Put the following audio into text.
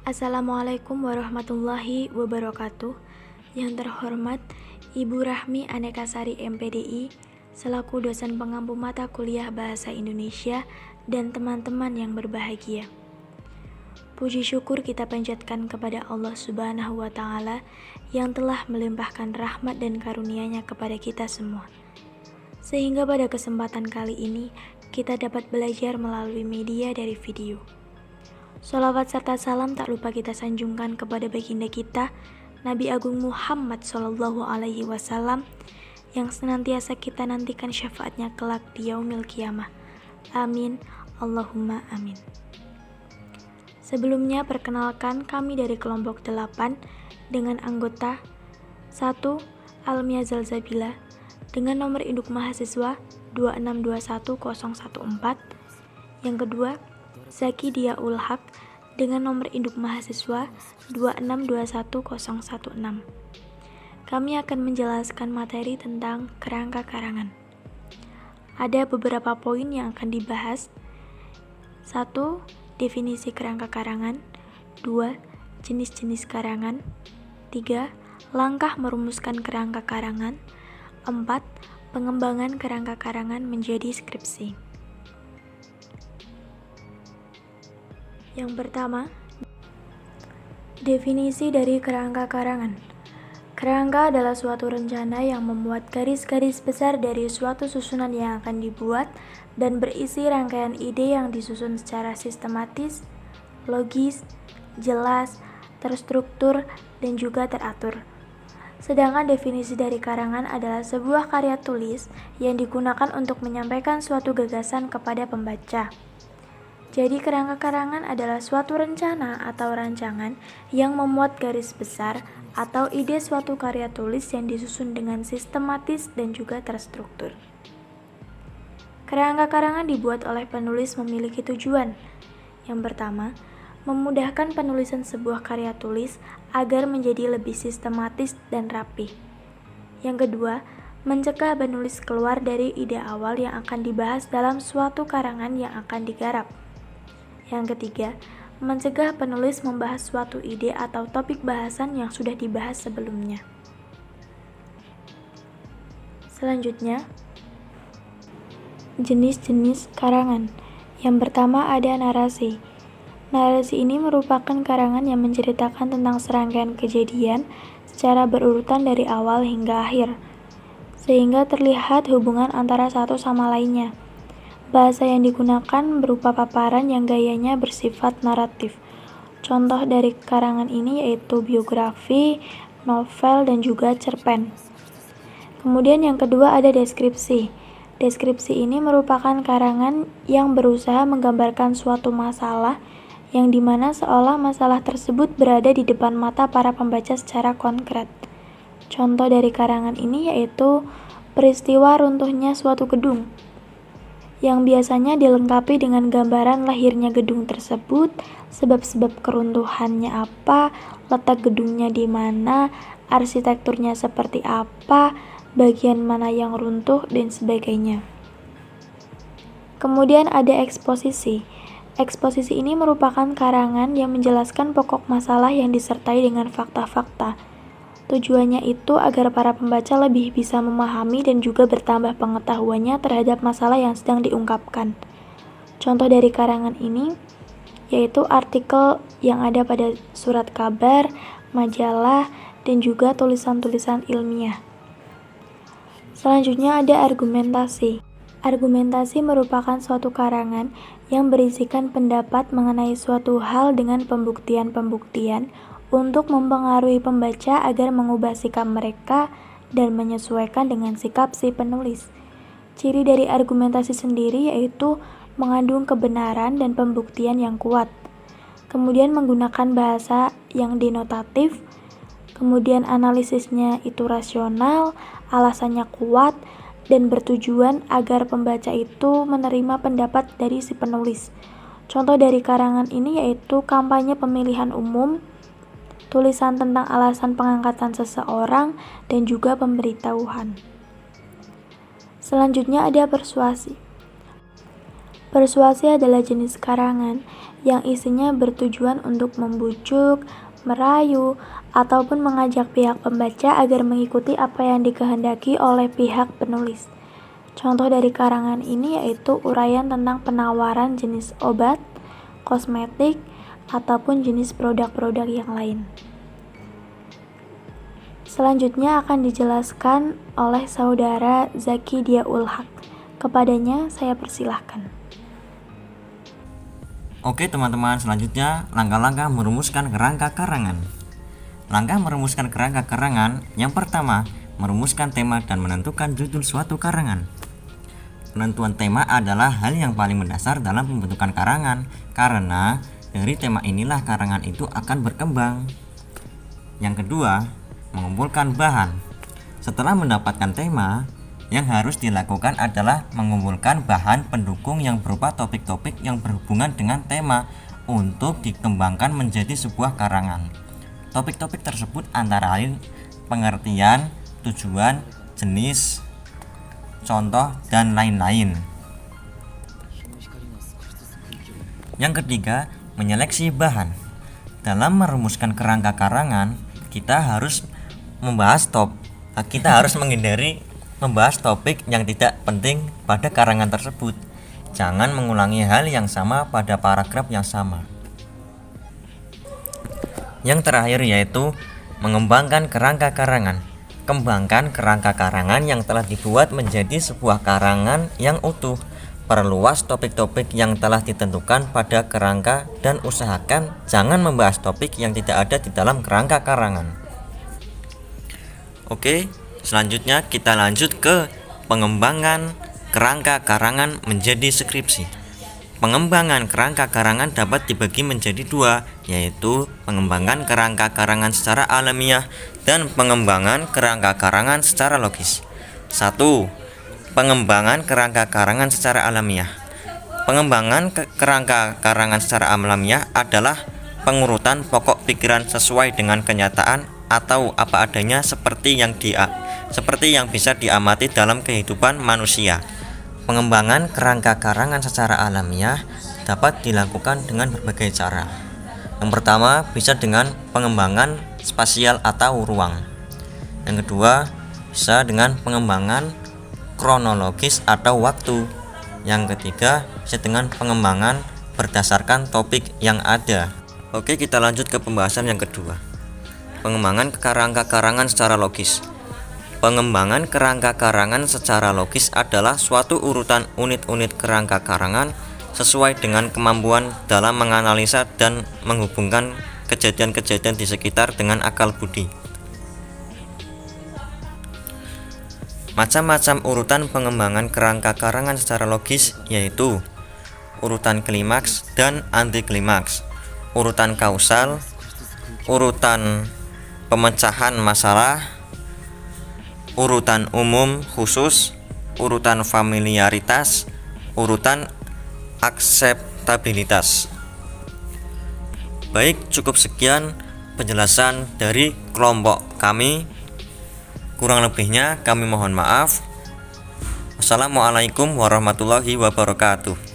Assalamualaikum warahmatullahi wabarakatuh. Yang terhormat Ibu Rahmi Anekasari MPDI selaku dosen pengampu mata kuliah Bahasa Indonesia dan teman-teman yang berbahagia. Puji syukur kita panjatkan kepada Allah Subhanahu wa Ta'ala yang telah melimpahkan rahmat dan karunia-Nya kepada kita semua. Sehingga pada kesempatan kali ini kita dapat belajar melalui media dari video. Sholawat serta salam tak lupa kita sanjungkan kepada baginda kita, Nabi Agung Muhammad SAW, yang senantiasa kita nantikan syafaatnya kelak di yaumil qiyamah. Amin, Allahumma amin. Sebelumnya perkenalkan kami dari kelompok 8 dengan anggota 1. Almia Zalzabila dengan nomor induk mahasiswa 2621014. Yang kedua, Zaki Dia Ulhaq dengan nomor induk mahasiswa 2621016. Kami akan menjelaskan materi tentang kerangka karangan. Ada beberapa poin yang akan dibahas. 1. Definisi kerangka karangan. 2. Jenis-jenis karangan. 3. Langkah merumuskan kerangka karangan. 4. Pengembangan kerangka karangan menjadi skripsi. Yang pertama, definisi dari kerangka karangan. Kerangka adalah suatu rencana yang memuat garis-garis besar dari suatu susunan yang akan dibuat dan berisi rangkaian ide yang disusun secara sistematis, logis, jelas, terstruktur, dan juga teratur. Sedangkan definisi dari karangan adalah sebuah karya tulis yang digunakan untuk menyampaikan suatu gagasan kepada pembaca. Jadi kerangka karangan adalah suatu rencana atau rancangan yang memuat garis besar atau ide suatu karya tulis yang disusun dengan sistematis dan juga terstruktur. Kerangka karangan dibuat oleh penulis memiliki tujuan. Yang pertama, memudahkan penulisan sebuah karya tulis agar menjadi lebih sistematis dan rapi. Yang kedua, mencegah penulis keluar dari ide awal yang akan dibahas dalam suatu karangan yang akan digarap. Yang ketiga, mencegah penulis membahas suatu ide atau topik bahasan yang sudah dibahas sebelumnya. Selanjutnya, jenis-jenis karangan. Yang pertama ada narasi. Narasi ini merupakan karangan yang menceritakan tentang serangkaian kejadian secara berurutan dari awal hingga akhir, sehingga terlihat hubungan antara satu sama lainnya. Bahasa yang digunakan berupa paparan yang gayanya bersifat naratif. Contoh dari karangan ini yaitu biografi, novel, dan juga cerpen. Kemudian yang kedua ada deskripsi. Deskripsi ini merupakan karangan yang berusaha menggambarkan suatu masalah yang dimana seolah masalah tersebut berada di depan mata para pembaca secara konkret. Contoh dari karangan ini yaitu peristiwa runtuhnya suatu gedung, yang biasanya dilengkapi dengan gambaran lahirnya gedung tersebut, sebab-sebab keruntuhannya apa, letak gedungnya di mana, arsitekturnya seperti apa, bagian mana yang runtuh, dan sebagainya. Kemudian ada eksposisi. Eksposisi ini merupakan karangan yang menjelaskan pokok masalah yang disertai dengan fakta-fakta. Tujuannya itu agar para pembaca lebih bisa memahami dan juga bertambah pengetahuannya terhadap masalah yang sedang diungkapkan. Contoh dari karangan ini yaitu artikel yang ada pada surat kabar, majalah, dan juga tulisan-tulisan ilmiah. Selanjutnya ada argumentasi. Argumentasi merupakan suatu karangan yang berisikan pendapat mengenai suatu hal dengan pembuktian-pembuktian untuk mempengaruhi pembaca agar mengubah sikap mereka dan menyesuaikan dengan sikap si penulis. Ciri dari argumentasi sendiri yaitu mengandung kebenaran dan pembuktian yang kuat. Kemudian menggunakan bahasa yang denotatif, kemudian analisisnya itu rasional, alasannya kuat, dan bertujuan agar pembaca itu menerima pendapat dari si penulis. Contoh dari karangan ini yaitu kampanye pemilihan umum, tulisan tentang alasan pengangkatan seseorang, dan juga pemberitahuan. Selanjutnya ada persuasi. Persuasi adalah jenis karangan yang isinya bertujuan untuk membujuk, merayu, ataupun mengajak pihak pembaca agar mengikuti apa yang dikehendaki oleh pihak penulis. Contoh dari karangan ini yaitu uraian tentang penawaran jenis obat, kosmetik, ataupun jenis produk-produk yang lain. Selanjutnya akan dijelaskan oleh saudara Zaki Diaul Haq. Kepadanya saya persilahkan. Oke teman-teman, selanjutnya langkah-langkah merumuskan kerangka karangan. Langkah merumuskan kerangka karangan. Yang pertama, merumuskan tema dan menentukan judul suatu karangan. Penentuan tema adalah hal yang paling mendasar dalam pembentukan karangan, karena dari tema inilah karangan itu akan berkembang. Yang kedua, mengumpulkan bahan. Setelah mendapatkan tema, yang harus dilakukan adalah mengumpulkan bahan pendukung yang berupa topik-topik yang berhubungan dengan tema untuk dikembangkan menjadi sebuah karangan. Topik-topik tersebut antara lain pengertian, tujuan, jenis, contoh, dan lain-lain. Yang ketiga, menyeleksi bahan. Dalam merumuskan kerangka karangan, kita harus menghindari membahas topik yang tidak penting pada karangan tersebut. Jangan mengulangi hal yang sama pada paragraf yang sama. Yang terakhir yaitu mengembangkan kerangka karangan. Kembangkan kerangka karangan yang telah dibuat menjadi sebuah karangan yang utuh. Perluas topik-topik yang telah ditentukan pada kerangka dan usahakan jangan membahas topik yang tidak ada di dalam kerangka karangan. Oke, selanjutnya kita lanjut ke pengembangan kerangka karangan menjadi skripsi. Pengembangan kerangka karangan dapat dibagi menjadi dua, yaitu pengembangan kerangka karangan secara alamiah dan pengembangan kerangka karangan secara logis. 1. Pengembangan kerangka karangan secara alamiah. Pengembangan kerangka karangan secara alamiah adalah pengurutan pokok pikiran sesuai dengan kenyataan atau apa adanya seperti yang bisa diamati dalam kehidupan manusia. Pengembangan kerangka karangan secara alamiah dapat dilakukan dengan berbagai cara. Yang pertama bisa dengan pengembangan spasial atau ruang. Yang kedua bisa dengan pengembangan kronologis atau waktu. Yang ketiga bisa dengan pengembangan berdasarkan topik yang ada. Oke, kita lanjut ke pembahasan yang kedua. Pengembangan kerangka karangan secara logis. Pengembangan kerangka karangan secara logis adalah suatu urutan unit-unit kerangka karangan sesuai dengan kemampuan dalam menganalisa dan menghubungkan kejadian-kejadian di sekitar dengan akal budi. Macam-macam urutan pengembangan kerangka karangan secara logis yaitu urutan klimaks dan anti klimaks, urutan kausal, urutan pemecahan masalah, urutan umum khusus, urutan familiaritas, urutan akseptabilitas. Baik, cukup sekian penjelasan dari kelompok kami. Kurang lebihnya kami mohon maaf. Wassalamualaikum warahmatullahi wabarakatuh.